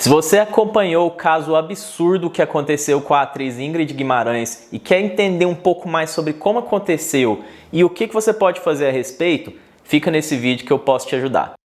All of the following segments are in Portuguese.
Se você acompanhou o caso absurdo que aconteceu com a atriz Ingrid Guimarães e quer entender um pouco mais sobre como aconteceu e o que você pode fazer a respeito, fica nesse vídeo que eu posso te ajudar.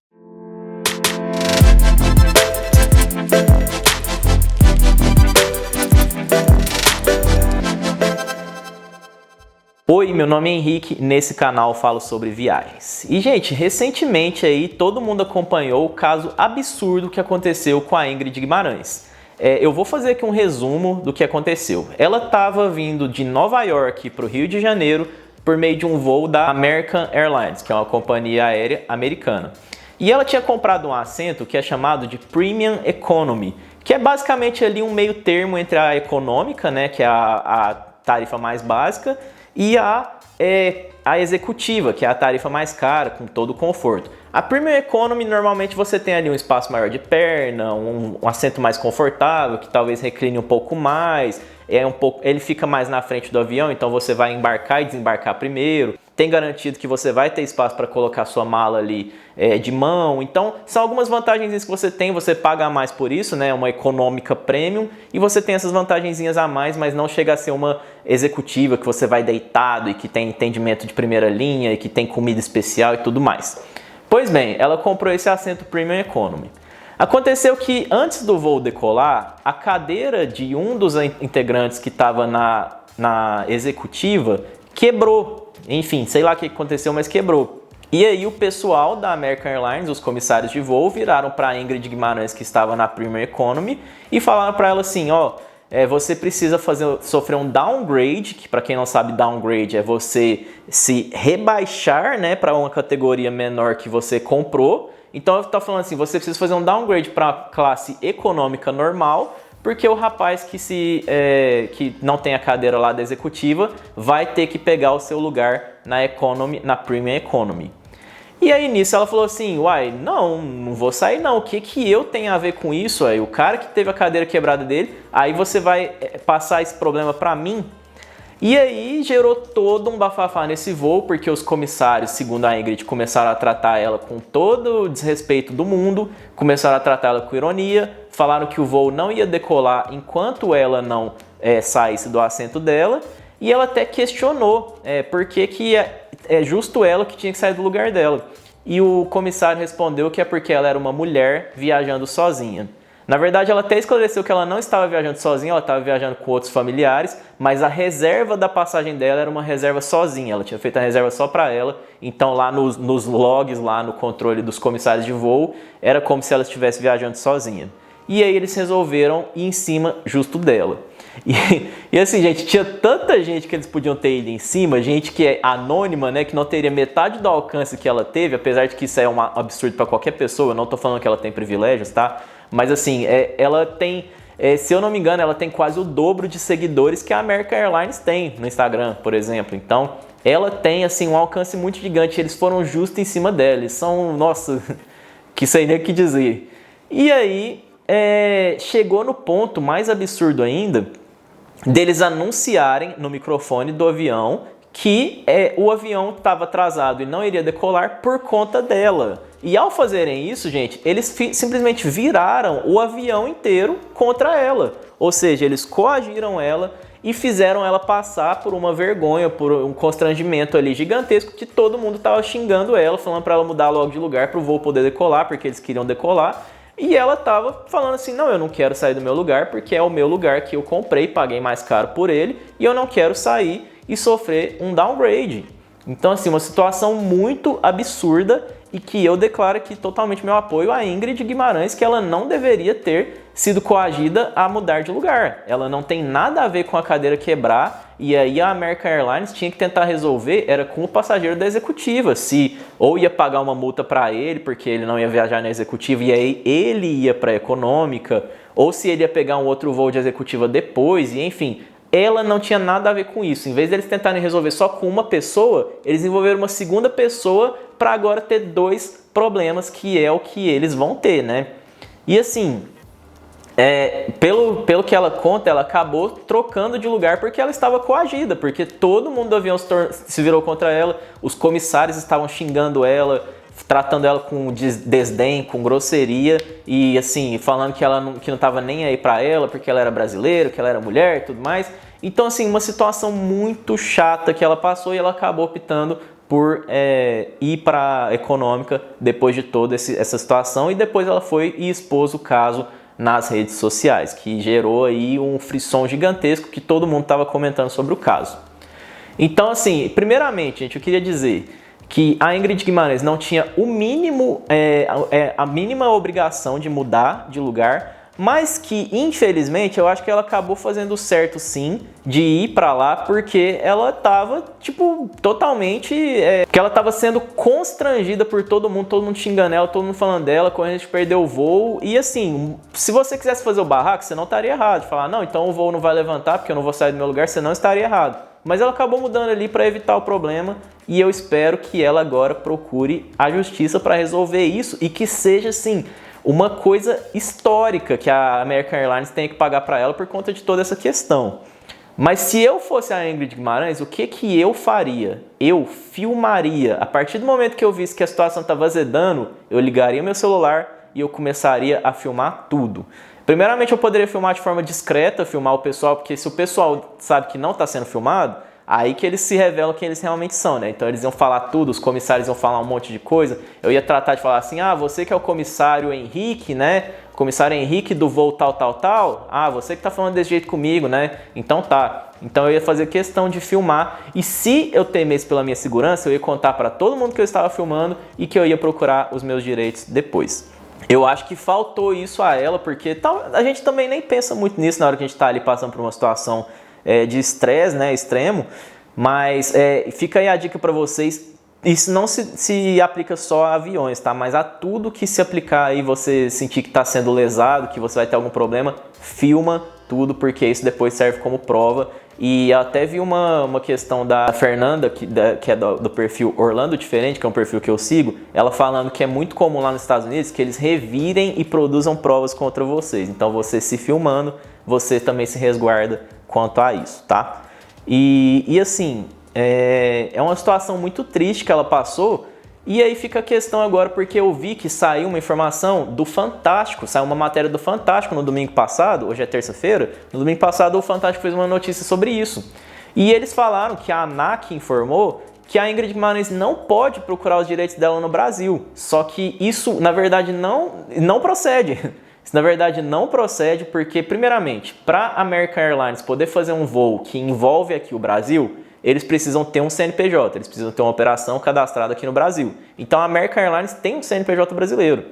Oi, meu nome é Henrique, nesse canal eu falo sobre viagens. E gente, recentemente aí todo mundo acompanhou o caso absurdo que aconteceu com a Ingrid Guimarães. Eu vou fazer aqui um resumo do que aconteceu. Ela estava vindo de Nova York para o Rio de Janeiro por meio de um voo da American Airlines, que é uma companhia aérea americana. E ela tinha comprado um assento que é chamado de Premium Economy, que é basicamente ali um meio termo entre a econômica, né, que é a tarifa mais básica, e a executiva, que é a tarifa mais cara, com todo o conforto. A Premium Economy, normalmente você tem ali um espaço maior de perna, um assento mais confortável, que talvez recline um pouco mais, ele fica mais na frente do avião, então você vai embarcar e desembarcar primeiro. Tem garantido que você vai ter espaço para colocar sua mala ali de mão. Então, são algumas vantagens que você tem, você paga a mais por isso, né? Uma econômica premium, e você tem essas vantagenzinhas a mais, mas não chega a ser uma executiva que você vai deitado e que tem atendimento de primeira linha e que tem comida especial e tudo mais. Pois bem, ela comprou esse assento Premium Economy. Aconteceu que antes do voo decolar, a cadeira de um dos integrantes que estava na executiva quebrou. Enfim, sei lá o que aconteceu, mas quebrou. E aí o pessoal da American Airlines, os comissários de voo, viraram para a Ingrid Guimarães, que estava na Premium Economy, e falaram para ela assim, você precisa sofrer um downgrade, que para quem não sabe, downgrade é você se rebaixar, né, para uma categoria menor que você comprou. Então eu estou falando assim, você precisa fazer um downgrade para a classe econômica normal, porque o rapaz que não tem a cadeira lá da executiva vai ter que pegar o seu lugar na Premium Economy. E aí nisso ela falou assim, não vou sair não, o que eu tenho a ver com isso? O cara que teve a cadeira quebrada dele, aí você vai passar esse problema para mim? E aí gerou todo um bafafá nesse voo, porque os comissários, segundo a Ingrid, começaram a tratar ela com todo o desrespeito do mundo, começaram a tratar ela com ironia, falaram que o voo não ia decolar enquanto ela não saísse do assento dela, e ela até questionou por que é justo ela que tinha que sair do lugar dela. E o comissário respondeu que é porque ela era uma mulher viajando sozinha. Na verdade, ela até esclareceu que ela não estava viajando sozinha, ela estava viajando com outros familiares, mas a reserva da passagem dela era uma reserva sozinha, ela tinha feito a reserva só para ela, então lá nos logs, lá no controle dos comissários de voo, era como se ela estivesse viajando sozinha. E aí eles resolveram ir em cima justo dela. E assim, gente, tinha tanta gente que eles podiam ter ido em cima, gente que é anônima, né, que não teria metade do alcance que ela teve, apesar de que isso é um absurdo para qualquer pessoa, eu não estou falando que ela tem privilégios, tá? Mas assim, ela tem, se eu não me engano, ela tem quase o dobro de seguidores que a American Airlines tem no Instagram, por exemplo. Então, ela tem assim um alcance muito gigante, eles foram justos em cima dela, eles são, nossa, que sei nem o que dizer. E aí, chegou no ponto mais absurdo ainda, deles anunciarem no microfone do avião que o avião estava atrasado e não iria decolar por conta dela. E ao fazerem isso, gente, eles simplesmente viraram o avião inteiro contra ela. Ou seja, eles coagiram ela e fizeram ela passar por uma vergonha, por um constrangimento ali gigantesco, que todo mundo estava xingando ela, falando para ela mudar logo de lugar para o voo poder decolar, porque eles queriam decolar. E ela estava falando assim, não, eu não quero sair do meu lugar, porque é o meu lugar que eu comprei, paguei mais caro por ele, e eu não quero sair e sofrer um downgrade. Então, assim, uma situação muito absurda e que eu declaro aqui totalmente meu apoio à Ingrid Guimarães, que ela não deveria ter sido coagida a mudar de lugar. Ela não tem nada a ver com a cadeira quebrar, e aí a American Airlines tinha que tentar resolver, era com o passageiro da executiva, se ou ia pagar uma multa para ele, porque ele não ia viajar na executiva e aí ele ia para a econômica, ou se ele ia pegar um outro voo de executiva depois, e enfim, ela não tinha nada a ver com isso. Em vez deles tentarem resolver só com uma pessoa, eles envolveram uma segunda pessoa para agora ter dois problemas, que é o que eles vão ter, né? E assim, pelo que ela conta, ela acabou trocando de lugar porque ela estava coagida, porque todo mundo do avião se virou contra ela, os comissários estavam xingando ela, tratando ela com desdém, com grosseria e assim, falando que ela que não tava nem aí pra ela porque ela era brasileira, que ela era mulher e tudo mais. Então assim, uma situação muito chata que ela passou e ela acabou optando por ir para a econômica depois de toda essa situação, e depois ela foi e expôs o caso nas redes sociais, que gerou aí um frisson gigantesco que todo mundo estava comentando sobre o caso. Então assim, primeiramente, gente, eu queria dizer que a Ingrid Guimarães não tinha o mínimo, a mínima obrigação de mudar de lugar, mas que, infelizmente, eu acho que ela acabou fazendo certo, sim, de ir pra lá, porque ela tava, tipo, totalmente... que ela tava sendo constrangida por todo mundo xingando ela, todo mundo falando dela, correndo de perder o voo. E, assim, se você quisesse fazer o barraco, você não estaria errado. Falar, não, então o voo não vai levantar, porque eu não vou sair do meu lugar, você não estaria errado. Mas ela acabou mudando ali para evitar o problema, e eu espero que ela agora procure a justiça para resolver isso, e que seja, assim, uma coisa histórica que a American Airlines tem que pagar para ela por conta de toda essa questão. Mas se eu fosse a Ingrid Guimarães, o que eu faria? Eu filmaria. A partir do momento que eu visse que a situação estava azedando, eu ligaria meu celular e eu começaria a filmar tudo. Primeiramente, eu poderia filmar de forma discreta, filmar o pessoal, porque se o pessoal sabe que não está sendo filmado, aí que eles se revelam quem eles realmente são, né? Então eles iam falar tudo, os comissários iam falar um monte de coisa. Eu ia tratar de falar assim, ah, você que é o comissário Henrique, né? Comissário Henrique do voo tal, tal, tal. Ah, você que tá falando desse jeito comigo, né? Então tá. Então eu ia fazer questão de filmar. E se eu temesse pela minha segurança, eu ia contar para todo mundo que eu estava filmando e que eu ia procurar os meus direitos depois. Eu acho que faltou isso a ela, porque a gente também nem pensa muito nisso na hora que a gente tá ali passando por uma situação de estresse, né, extremo, mas fica aí a dica para vocês, isso não se aplica só a aviões, tá? Mas a tudo que se aplicar aí, você sentir que está sendo lesado, que você vai ter algum problema, filma tudo, porque isso depois serve como prova. E eu até vi uma questão da Fernanda, que é do perfil Orlando Diferente, que é um perfil que eu sigo, ela falando que é muito comum lá nos Estados Unidos que eles revirem e produzam provas contra vocês. Então você se filmando, você também se resguarda quanto a isso, tá? E assim, é uma situação muito triste que ela passou, e aí fica a questão agora, porque eu vi que saiu uma informação do Fantástico, saiu uma matéria do Fantástico no domingo passado, hoje é terça-feira, no domingo passado o Fantástico fez uma notícia sobre isso. E eles falaram que a ANAC informou que a Ingrid Guimarães não pode procurar os direitos dela no Brasil, só que isso, na verdade, não procede. Isso, na verdade, não procede porque, primeiramente, para a American Airlines poder fazer um voo que envolve aqui o Brasil, eles precisam ter um CNPJ, eles precisam ter uma operação cadastrada aqui no Brasil. Então, a American Airlines tem um CNPJ brasileiro.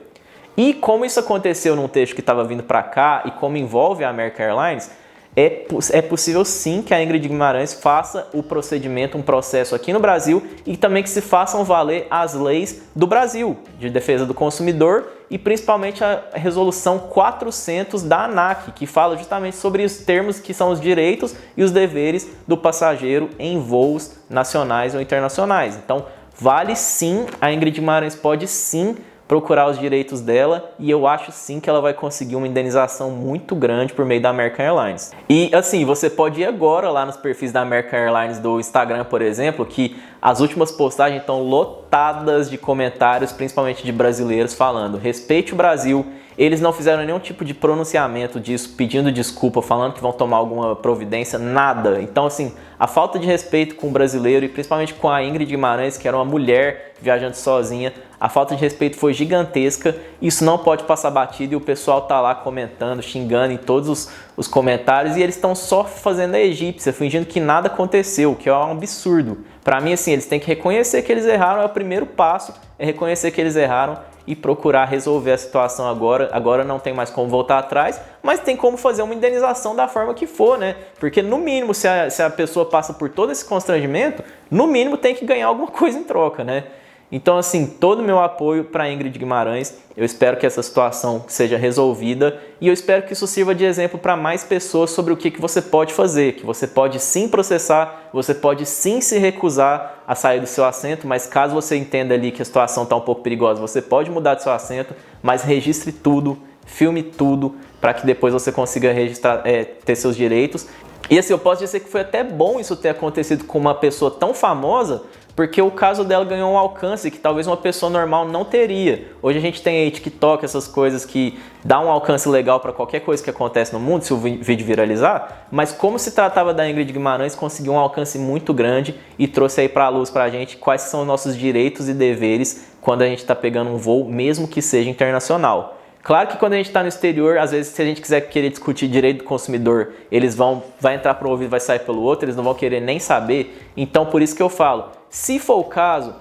E como isso aconteceu num texto que estava vindo para cá e como envolve a American Airlines, é possível sim que a Ingrid Guimarães faça o procedimento, um processo aqui no Brasil, e também que se façam valer as leis do Brasil, de defesa do consumidor, e principalmente a resolução 400 da ANAC, que fala justamente sobre os termos que são os direitos e os deveres do passageiro em voos nacionais ou internacionais. Então, vale sim, a Ingrid Guimarães pode sim procurar os direitos dela, e eu acho sim que ela vai conseguir uma indenização muito grande por meio da American Airlines. E assim, você pode ir agora lá nos perfis da American Airlines do Instagram, por exemplo, que as últimas postagens estão lotadas de comentários, principalmente de brasileiros, falando: respeite o Brasil. Eles não fizeram nenhum tipo de pronunciamento disso, pedindo desculpa, falando que vão tomar alguma providência, nada. Então, assim, a falta de respeito com o brasileiro e principalmente com a Ingrid Guimarães, que era uma mulher viajando sozinha, a falta de respeito foi gigantesca. Isso não pode passar batido, e o pessoal tá lá comentando, xingando em todos os comentários, e eles estão só fazendo a egípcia, fingindo que nada aconteceu, que é um absurdo. Para mim, assim, eles têm que reconhecer que eles erraram, é o primeiro passo, é reconhecer que eles erraram e procurar resolver a situação agora. Agora não tem mais como voltar atrás, mas tem como fazer uma indenização da forma que for, né? Porque no mínimo, se a pessoa passa por todo esse constrangimento, no mínimo tem que ganhar alguma coisa em troca, né? Então, assim, todo o meu apoio para a Ingrid Guimarães. Eu espero que essa situação seja resolvida e eu espero que isso sirva de exemplo para mais pessoas sobre o que você pode fazer, que você pode sim processar, você pode sim se recusar a sair do seu assento, mas caso você entenda ali que a situação está um pouco perigosa, você pode mudar de seu assento, mas registre tudo, filme tudo, para que depois você consiga registrar, ter seus direitos. E assim, eu posso dizer que foi até bom isso ter acontecido com uma pessoa tão famosa, porque o caso dela ganhou um alcance que talvez uma pessoa normal não teria. Hoje a gente tem aí TikTok, essas coisas que dá um alcance legal para qualquer coisa que acontece no mundo, se o vídeo viralizar, mas como se tratava da Ingrid Guimarães, conseguiu um alcance muito grande e trouxe aí para a luz para a gente quais são os nossos direitos e deveres quando a gente está pegando um voo, mesmo que seja internacional. Claro que quando a gente está no exterior, às vezes se a gente quiser querer discutir direito do consumidor, vai entrar para um ouvido, vai sair pelo outro, eles não vão querer nem saber. Então por isso que eu falo, se for o caso,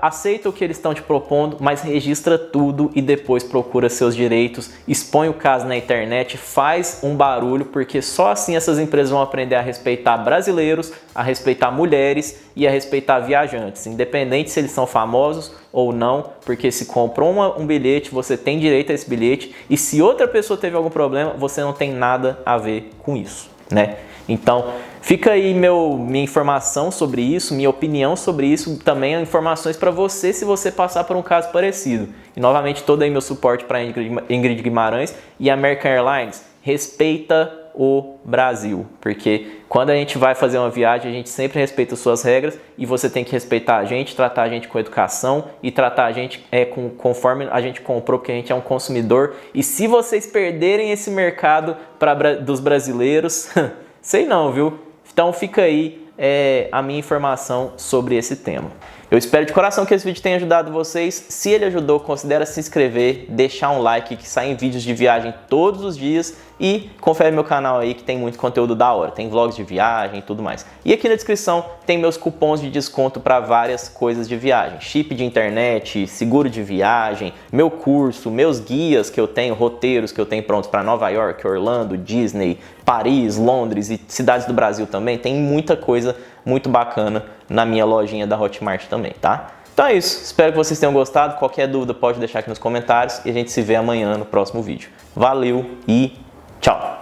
aceita o que eles estão te propondo, mas registra tudo e depois procura seus direitos, expõe o caso na internet, faz um barulho, porque só assim essas empresas vão aprender a respeitar brasileiros, a respeitar mulheres e a respeitar viajantes, independente se eles são famosos ou não, porque se comprou um bilhete, você tem direito a esse bilhete, e se outra pessoa teve algum problema, você não tem nada a ver com isso, né? Então, fica aí minha informação sobre isso, minha opinião sobre isso, também informações para você se você passar por um caso parecido. E novamente, todo aí meu suporte para Ingrid Guimarães e American Airlines. Respeita o Brasil, porque quando a gente vai fazer uma viagem, a gente sempre respeita as suas regras e você tem que respeitar a gente, tratar a gente com educação e tratar a gente conforme a gente comprou, porque a gente é um consumidor. E se vocês perderem esse mercado dos brasileiros... Sei não, viu? Então fica aí a minha informação sobre esse tema. Eu espero de coração que esse vídeo tenha ajudado vocês. Se ele ajudou, considere se inscrever, deixar um like, que saem vídeos de viagem todos os dias, e confere meu canal aí que tem muito conteúdo da hora. Tem vlogs de viagem e tudo mais. E aqui na descrição tem meus cupons de desconto para várias coisas de viagem. Chip de internet, seguro de viagem, meu curso, meus guias que eu tenho, roteiros que eu tenho prontos para Nova York, Orlando, Disney, Paris, Londres e cidades do Brasil também. Tem muita coisa muito bacana na minha lojinha da Hotmart também, tá? Então é isso, espero que vocês tenham gostado. Qualquer dúvida pode deixar aqui nos comentários e a gente se vê amanhã no próximo vídeo. Valeu e tchau!